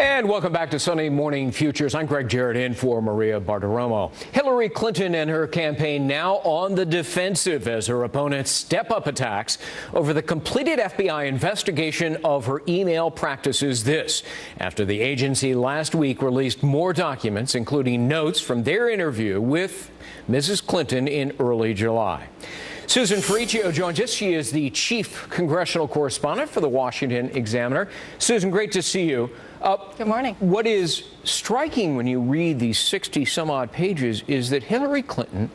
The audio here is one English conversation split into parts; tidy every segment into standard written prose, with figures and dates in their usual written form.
And welcome back to Sunday Morning Futures. I'm Greg Jarrett in for Maria Bartiromo. Hillary Clinton and her campaign now on the defensive as her opponents step up attacks over the completed FBI investigation of her email practices. This after the agency last week released more documents, including notes from their interview with Mrs. Clinton in early July. Susan Ferricchio joins us. She is the chief congressional correspondent for the Washington Examiner. Susan, great to see you. Good morning. What is striking when you read these 60-some-odd pages is that Hillary Clinton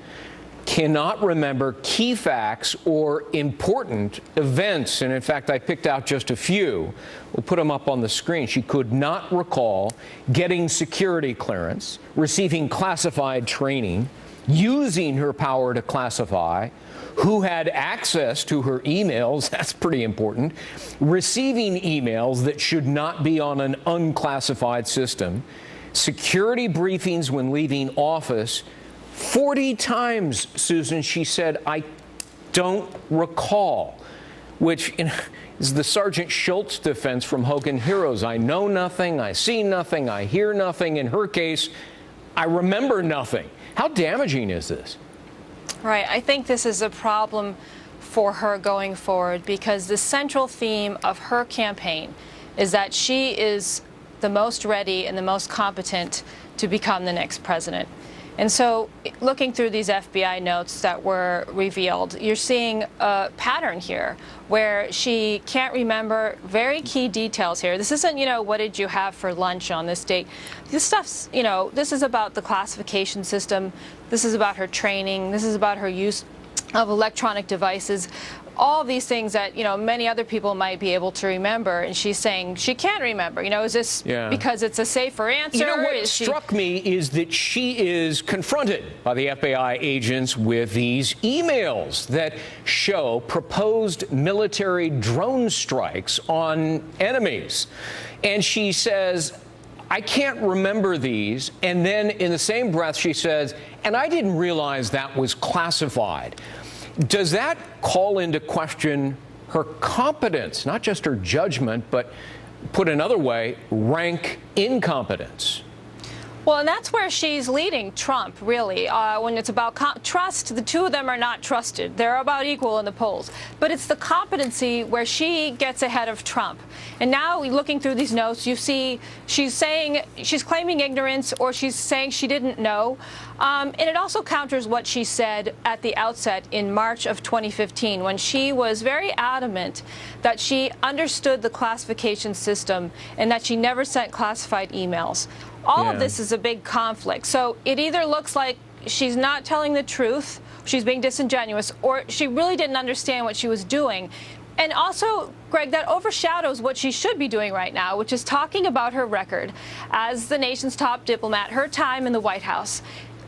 cannot remember key facts or important events. And in fact, I picked out just a few. We'll put them up on the screen. She could not recall getting security clearance, receiving classified training, using her power to classify, who had access to her emails, that's pretty important, receiving emails that should not be on an unclassified system, security briefings when leaving office. 40 times, Susan, she said, "I don't recall," which is the Sergeant Schultz defense from Hogan Heroes. I know nothing, I see nothing, I hear nothing. In her case, I remember nothing. How damaging is this? Right. I think this is a problem for her going forward because the central theme of her campaign is that she is the most ready and the most competent to become the next president. And so looking through these FBI notes that were revealed, you're seeing a pattern here where she can't remember very key details here. This isn't, what did you have for lunch on this date? This stuff's, this is about the classification system. This is about her training. This is about her use of electronic devices. All these things that, many other people might be able to remember, and she's saying she can't remember. Is this because it's a safer answer? What struck me is that she is confronted by the FBI agents with these emails that show proposed military drone strikes on enemies. And she says, "I can't remember these." And then in the same breath, she says, "And I didn't realize that was classified." Does that call into question her competence, not just her judgment, but put another way, rank incompetence? Well, and that's where she's leading Trump, really. When it's about trust, the two of them are not trusted. They're about equal in the polls. But it's the competency where she gets ahead of Trump. And now, looking through these notes, you see she's claiming ignorance, or she's saying she didn't know. And it also counters what she said at the outset in March of 2015, when she was very adamant that she understood the classification system and that she never sent classified emails. All of this is a big conflict. So it either looks like she's not telling the truth, she's being disingenuous, or she really didn't understand what she was doing. And also, Greg, that overshadows what she should be doing right now, which is talking about her record as the nation's top diplomat, her time in the White House.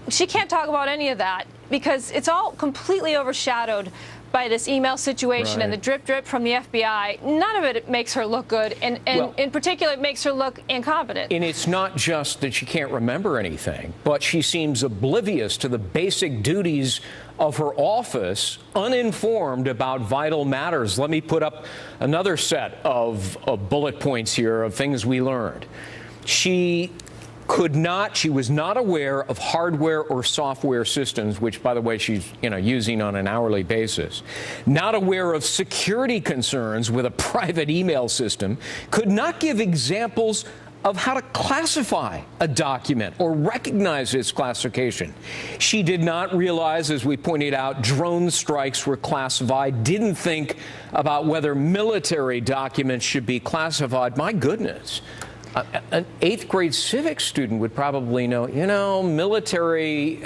She can't talk about any of that because it's all completely overshadowed by this email situation and the drip from the FBI. None of it makes her look good, and in particular, it makes her look incompetent. And it's not just that she can't remember anything, but she seems oblivious to the basic duties of her office, uninformed about vital matters. Let me put up another set of bullet points here of things we learned. She was not aware of hardware or software systems, which, by the way, she's using on an hourly basis. Not aware of security concerns with a private email system. Could not give examples of how to classify a document or recognize its classification. She did not realize, as we pointed out, drone strikes were classified. Didn't think about whether military documents should be classified. My goodness. An 8th grade civics student would probably know, military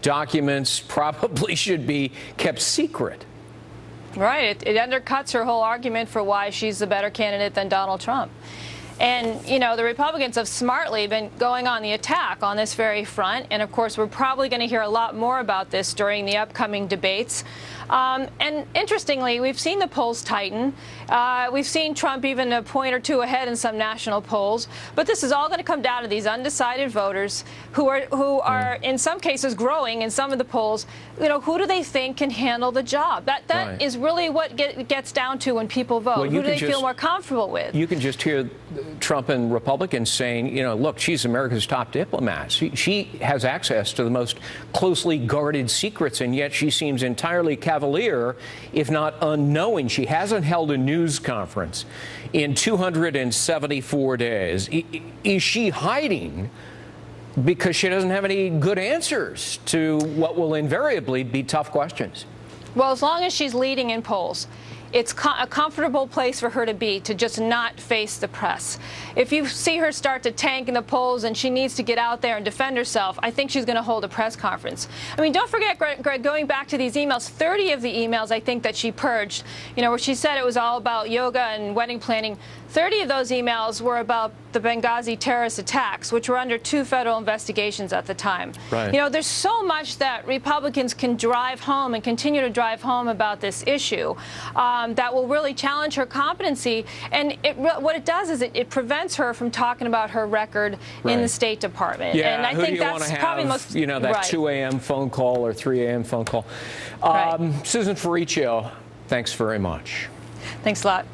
documents probably should be kept secret. Right. It undercuts her whole argument for why she's the better candidate than Donald Trump. And, the Republicans have smartly been going on the attack on this very front. And, of course, we're probably going to hear a lot more about this during the upcoming debates. And interestingly, we've seen the polls tighten. We've seen Trump even a point or two ahead in some national polls. But this is all going to come down to these undecided voters who are in some cases growing in some of the polls. Who do they think can handle the job? That is really what gets down to when people vote. Who do they feel more comfortable with? You can just hear Trump and Republicans saying, look, she's America's top diplomat. She has access to the most closely guarded secrets, and yet she seems entirely cavalier, if not unknowing. She hasn't held a news conference in 274 days. Is she hiding because she doesn't have any good answers to what will invariably be tough questions? Well, as long as she's leading in polls, it's a comfortable place for her to be, to just not face the press. If you see her start to tank in the polls and she needs to get out there and defend herself, I think she's going to hold a press conference. I mean, don't forget, Greg, going back to these emails, 30 of the emails I think that she purged, where she said it was all about yoga and wedding planning, 30 of those emails were about the Benghazi terrorist attacks, which were under 2 federal investigations at the time. Right. There's so much that Republicans can drive home and continue to drive home about this issue that will really challenge her competency. And what it does is it prevents her from talking about her record in the State Department. Yeah, and I think that's probably most, that 2 a.m. phone call or 3 a.m. phone call. Susan Ferriccio, thanks very much. Thanks a lot.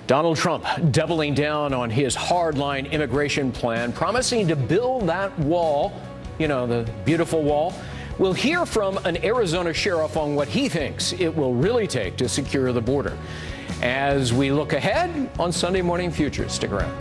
Donald Trump doubling down on his hardline immigration plan, promising to build that wall, the beautiful wall. We'll hear from an Arizona sheriff on what he thinks it will really take to secure the border. As we look ahead on Sunday Morning Futures, stick around.